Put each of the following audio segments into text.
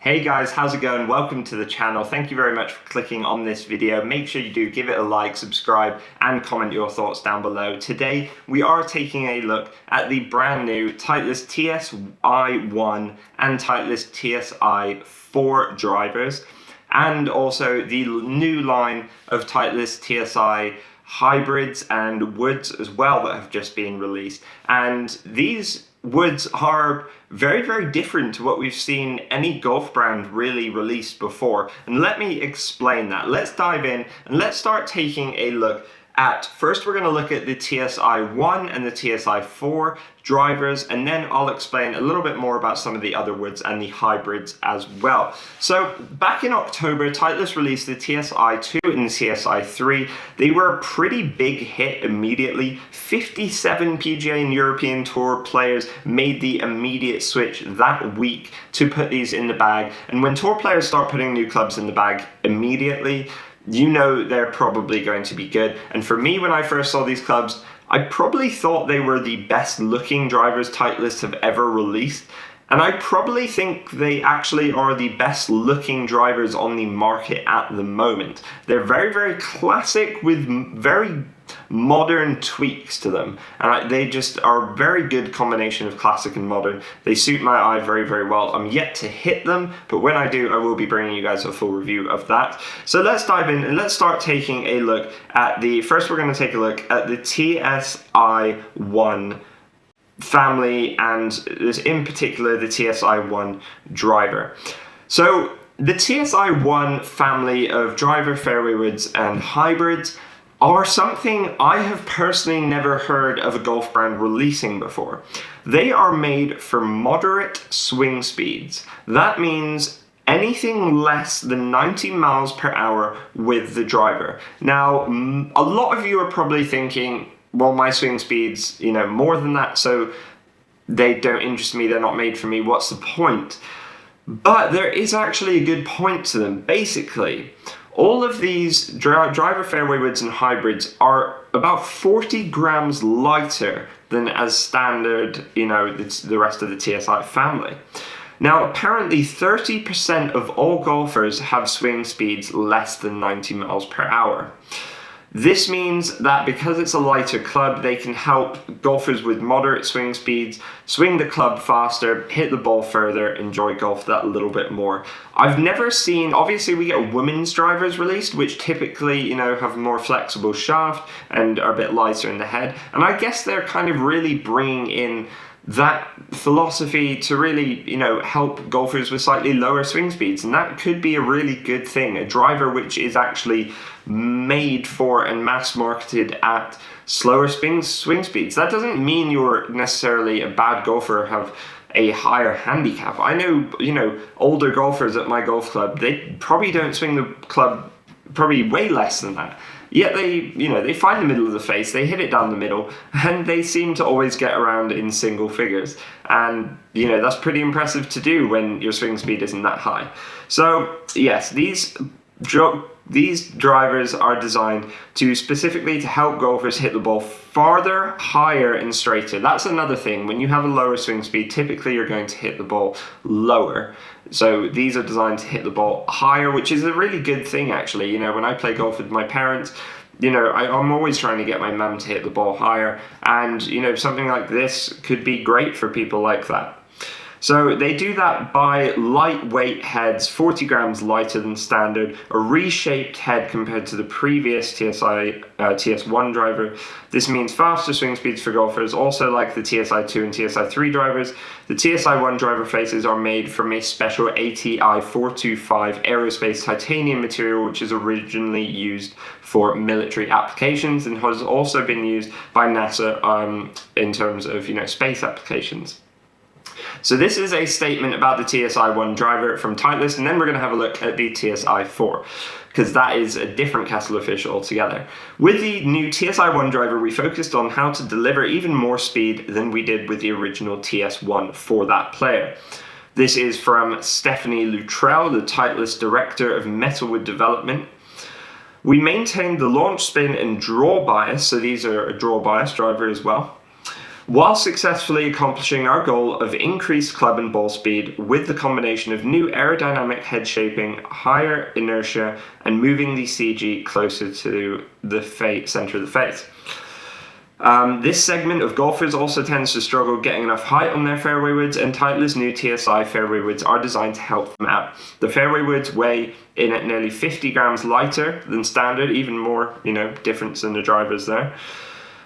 Hey guys, how's it going? Welcome to the channel. Thank you very much for clicking on this video. Make sure you do give it a like, subscribe, and comment your thoughts down below. Today, we are taking a look at the brand new Titleist TSi1 and Titleist TSi3 drivers, and also the new line of Titleist TSi hybrids and woods as well that have just been released. And these woods are very different to what we've seen any golf brand really release before. And let me explain that. Let's dive in and let's start taking a look at, first we're going to look at the TSi1 and the TSi3 drivers, and then I'll explain a little bit more about some of the other woods and the hybrids as well. So back in October, Titleist released the TSi2 and the TSi3. They were a pretty big hit immediately. 57 PGA and European Tour players made the immediate switch that week to put these in the bag. And when tour players start putting new clubs in the bag immediately, you know they're probably going to be good. And for me, when I first saw these clubs, I probably thought they were the best looking drivers Titleist have ever released. And I probably think they actually are the best looking drivers on the market at the moment. They're very classic with very modern tweaks to them. And they just are a very good combination of classic and modern. They suit my eye very well. I'm yet to hit them, but when I do, I will be bringing you guys a full review of that. So let's dive in and let's start taking a look at first we're going to take a look at the TSi1 family, and this in particular the TSi1 driver. So the TSi1 family of driver, fairway woods and hybrids are something I have personally never heard of a golf brand releasing before. They are made for moderate swing speeds. That means anything less than 90 miles per hour with the driver. Now, a lot of you are probably thinking, well, my swing speed's, more than that, so they don't interest me, they're not made for me, what's the point? But there is actually a good point to them. Basically, all of these driver, fairway woods and hybrids are about 40 grams lighter than as standard, the rest of the TSi family. Now, apparently 30% of all golfers have swing speeds less than 90 miles per hour. This means that because it's a lighter club, they can help golfers with moderate swing speeds swing the club faster, hit the ball further, enjoy golf that little bit more. I've never seen, obviously we get women's drivers released, which typically, have a more flexible shaft and are a bit lighter in the head. And I guess they're kind of really bringing in that philosophy to really, help golfers with slightly lower swing speeds. And that could be a really good thing. A driver which is actually made for and mass marketed at slower swing speeds. That doesn't mean you're necessarily a bad golfer or have a higher handicap. I know, older golfers at my golf club, they probably don't swing the club probably way less than that. Yet they find the middle of the face, they hit it down the middle, and they seem to always get around in single figures. And, that's pretty impressive to do when your swing speed isn't that high. So, yes, these drivers are designed specifically to help golfers hit the ball farther, higher, and straighter. That's another thing. When you have a lower swing speed, typically you're going to hit the ball lower. So these are designed to hit the ball higher, which is a really good thing, actually. When I play golf with my parents, I'm always trying to get my mum to hit the ball higher. And, something like this could be great for people like that. So they do that by lightweight heads, 40 grams lighter than standard, a reshaped head compared to the previous TS1 driver. This means faster swing speeds for golfers, also like the TSi2 and TSi3 drivers. The TSi1 driver faces are made from a special ATI 425 aerospace titanium material, which is originally used for military applications and has also been used by NASA in terms of space applications. So this is a statement about the TSi1 driver from Titleist, and then we're going to have a look at the TSi4, because that is a different kettle of fish altogether. With the new TSi1 driver, we focused on how to deliver even more speed than we did with the original TS1 for that player. This is from Stephanie Luttrell, the Titleist Director of Metalwood Development. We maintained the launch spin and draw bias, so these are a draw bias driver as well. while successfully accomplishing our goal of increased club and ball speed with the combination of new aerodynamic head shaping, higher inertia, and moving the CG closer to the center of the face. This segment of golfers also tends to struggle getting enough height on their fairway woods, and Titleist's new TSi fairway woods are designed to help them out. The fairway woods weigh in at nearly 50 grams lighter than standard, even more, difference in the drivers there.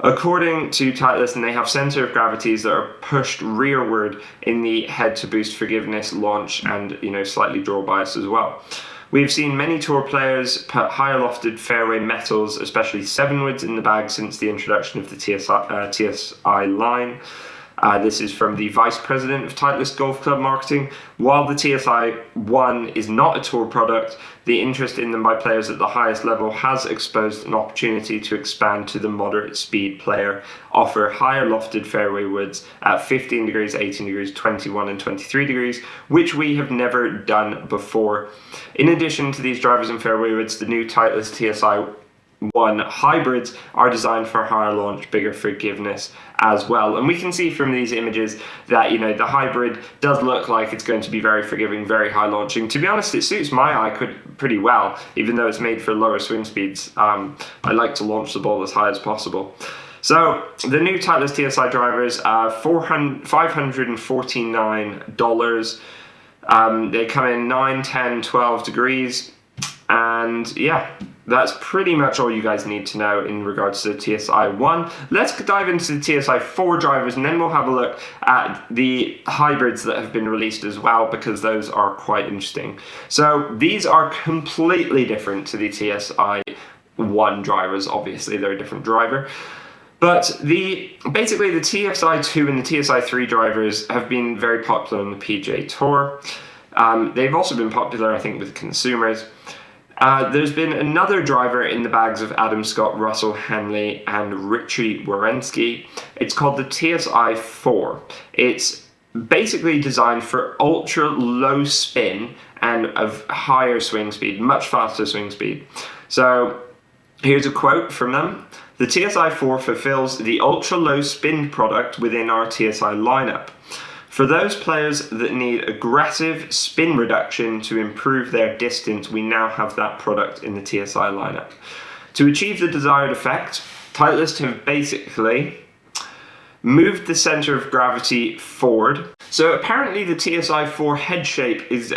According to Titleist, and they have center of gravities that are pushed rearward in the head to boost forgiveness, launch, and slightly draw bias as well. We've seen many tour players put higher lofted fairway metals, especially 7 woods, in the bag since the introduction of the TSi line. This is from the Vice President of Titleist Golf Club Marketing. While the TSi1 is not a tour product, the interest in them by players at the highest level has exposed an opportunity to expand to the moderate speed player, offer higher lofted fairway woods at 15 degrees, 18 degrees, 21 and 23 degrees, which we have never done before. In addition to these drivers and fairway woods, the new Titleist TSi1 hybrids are designed for higher launch, bigger forgiveness as well. And we can see from these images that, the hybrid does look like it's going to be very forgiving, very high launching. To be honest, it suits my eye pretty well, even though it's made for lower swing speeds. I like to launch the ball as high as possible. So the new Titleist TSi drivers are $549. They come in 9, 10, 12 degrees. And yeah, that's pretty much all you guys need to know in regards to the TSi1. Let's dive into the TSi4 drivers, and then we'll have a look at the hybrids that have been released as well, because those are quite interesting. So these are completely different to the TSi1 drivers. Obviously, they're a different driver. But basically the TSi2 and the TSi3 drivers have been very popular on the PGA Tour. They've also been popular, I think, with consumers. There's been another driver in the bags of Adam Scott, Russell Henley, and Richie Wierenski. It's called the TSi4. It's basically designed for ultra low spin and of higher swing speed, much faster swing speed. So here's a quote from them. The TSi4 fulfills the ultra low spin product within our TSi lineup. For those players that need aggressive spin reduction to improve their distance, we now have that product in the TSi lineup. To achieve the desired effect, Titleist have basically moved the center of gravity forward. So apparently the TSi4 head shape is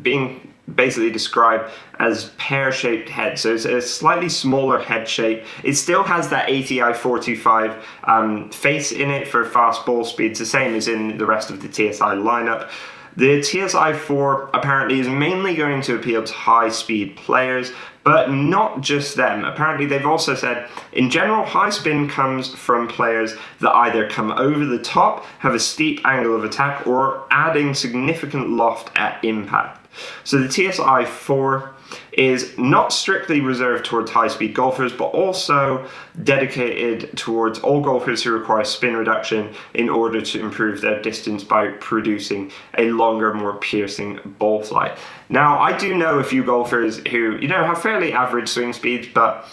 being basically described as pear-shaped head. So it's a slightly smaller head shape. It still has that ATI 425 face in it for fast ball speeds, the same as in the rest of the TSi lineup. The TSi4 apparently is mainly going to appeal to high-speed players, but not just them. Apparently they've also said, in general, high spin comes from players that either come over the top, have a steep angle of attack, or adding significant loft at impact. So the TSi4 is not strictly reserved towards high-speed golfers, but also dedicated towards all golfers who require spin reduction in order to improve their distance by producing a longer, more piercing ball flight. Now, I do know a few golfers who, have fairly average swing speeds, but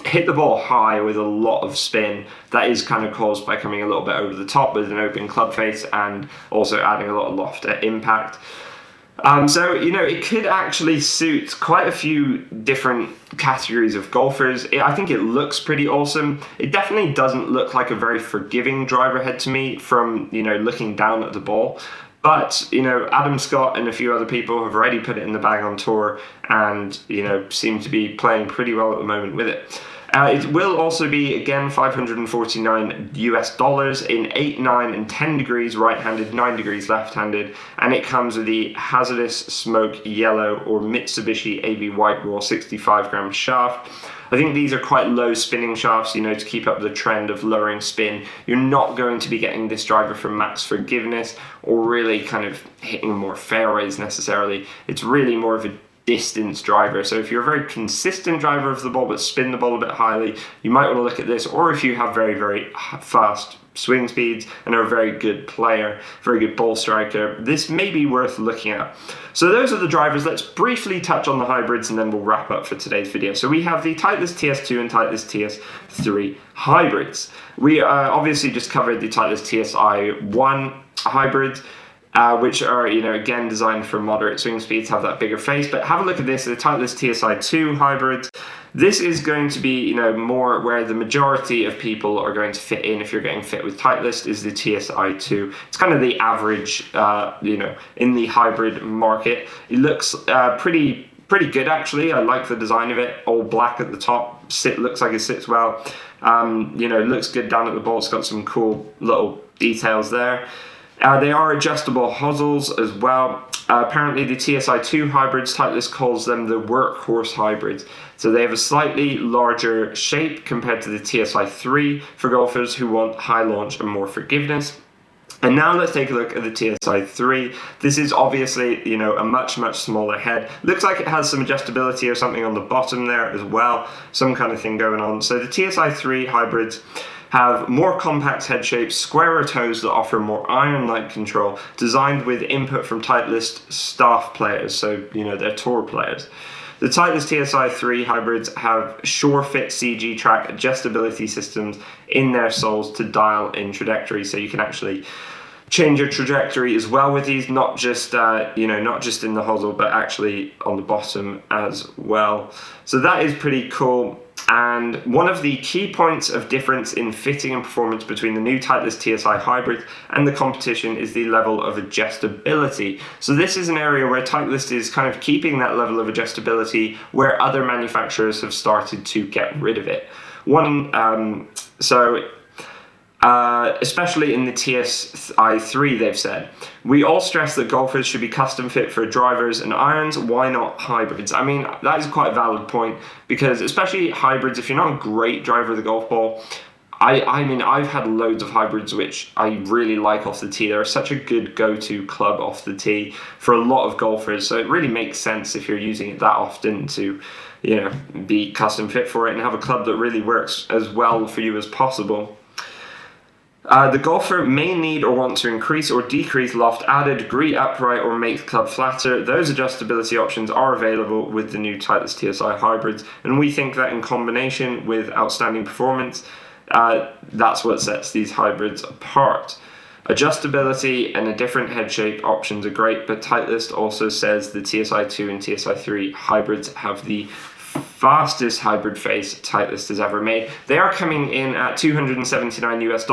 hit the ball high with a lot of spin. That is kind of caused by coming a little bit over the top with an open club face and also adding a lot of loft at impact. So, it could actually suit quite a few different categories of golfers. I think it looks pretty awesome. It definitely doesn't look like a very forgiving driver head to me from, looking down at the ball. But, Adam Scott and a few other people have already put it in the bag on tour and, seem to be playing pretty well at the moment with it. It will also be, again, $549 in 8, 9, and 10 degrees right-handed, 9 degrees left-handed, and it comes with the Hazardous Smoke Yellow or Mitsubishi AV White Raw 65-gram shaft. I think these are quite low spinning shafts, to keep up the trend of lowering spin. You're not going to be getting this driver for max forgiveness or really kind of hitting more fairways necessarily. It's really more of a distance driver. So if you're a very consistent driver of the ball but spin the ball a bit highly, you might want to look at this. Or if you have very, very fast swing speeds and are a very good player, very good ball striker, this may be worth looking at. So those are the drivers. Let's briefly touch on the hybrids and then we'll wrap up for today's video. So we have the Titleist TS2 and Titleist TS3 hybrids. We obviously just covered the Titleist TSi1 hybrid, which are, again, designed for moderate swing speeds, have that bigger face. But have a look at this, the Titleist TSi2 hybrid. This is going to be, more where the majority of people are going to fit in. If you're getting fit with Titleist, is the TSi2. It's kind of the average, in the hybrid market. It looks pretty good, actually. I like the design of it. All black at the top. Looks like it sits well. It looks good down at the ball. It's got some cool little details there. They are adjustable hosels as well. Apparently the TSi2 hybrids, Titleist calls them the workhorse hybrids. So they have a slightly larger shape compared to the TSi3 for golfers who want high launch and more forgiveness. And now let's take a look at the TSi3. This is obviously, a much, much smaller head. Looks like it has some adjustability or something on the bottom there as well. Some kind of thing going on. So the TSi3 hybrids have more compact head shapes, squarer toes that offer more iron-like control, designed with input from Titleist staff players, so, they're tour players. The Titleist TSi3 hybrids have sure-fit CG track adjustability systems in their soles to dial in trajectory, so you can actually change your trajectory as well with these, not just not just in the hosel, but actually on the bottom as well. So that is pretty cool. And one of the key points of difference in fitting and performance between the new Titleist TSi hybrid and the competition is the level of adjustability. So this is an area where Titleist is kind of keeping that level of adjustability where other manufacturers have started to get rid of it. Especially in the TSi3, they've said, we all stress that golfers should be custom fit for drivers and irons. Why not hybrids? I mean, that is quite a valid point, because especially hybrids, if you're not a great driver of the golf ball, I mean, I've had loads of hybrids which I really like off the tee. They're such a good go-to club off the tee for a lot of golfers, so it really makes sense if you're using it that often to, be custom fit for it and have a club that really works as well for you as possible. The golfer may need or want to increase or decrease loft, add a degree upright, or make the club flatter. Those adjustability options are available with the new Titleist TSi hybrids, and we think that in combination with outstanding performance, that's what sets these hybrids apart. Adjustability and a different head shape options are great, but Titleist also says the TSi2 and TSi3 hybrids have the fastest hybrid face Titleist has ever made. They are coming in at $279 US. The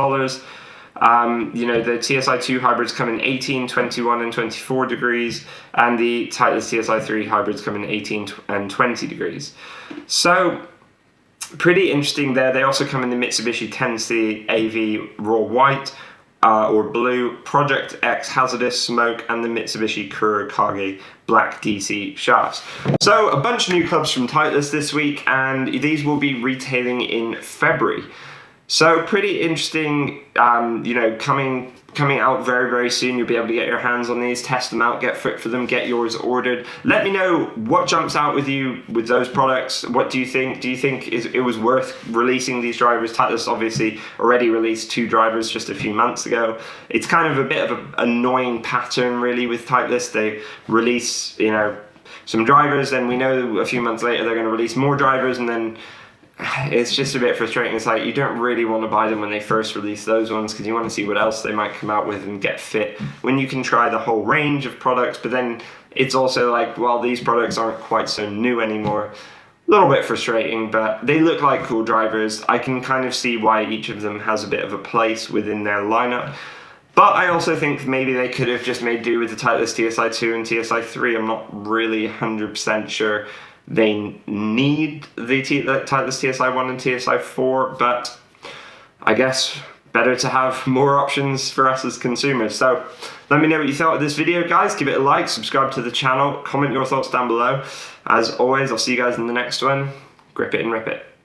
TSi2 hybrids come in 18, 21, and 24 degrees, and the Titleist TSi3 hybrids come in 18 and 20 degrees. So, pretty interesting there. They also come in the Mitsubishi Tensei AV Raw White, or blue, Project X Hazardous Smoke, and the Mitsubishi Kurotage Black DC shafts. So a bunch of new clubs from Titleist this week, and these will be retailing in February. So pretty interesting, coming out very, very soon. You'll be able to get your hands on these, test them out, get fit for them, get yours ordered. Let me know what jumps out with you with those products. What do you think? Do you think it was worth releasing these drivers? Titleist obviously already released 2 drivers just a few months ago. It's kind of a bit of an annoying pattern really with Titleist. They release, some drivers, then we know a few months later they're going to release more drivers, and then it's just a bit frustrating. It's like you don't really want to buy them when they first release those ones, because you want to see what else they might come out with and get fit when you can try the whole range of products. But then it's also like, well, these products aren't quite so new anymore. A little bit frustrating, but they look like cool drivers. I can kind of see why each of them has a bit of a place within their lineup. But I also think maybe they could have just made do with the Titleist TSi2 and TSi3. I'm not really 100% sure they need the Titleist TSi1 and TSi4, but I guess better to have more options for us as consumers. So let me know what you thought of this video, guys. Give it a like, subscribe to the channel, comment your thoughts down below. As always, I'll see you guys in the next one. Grip it and rip it.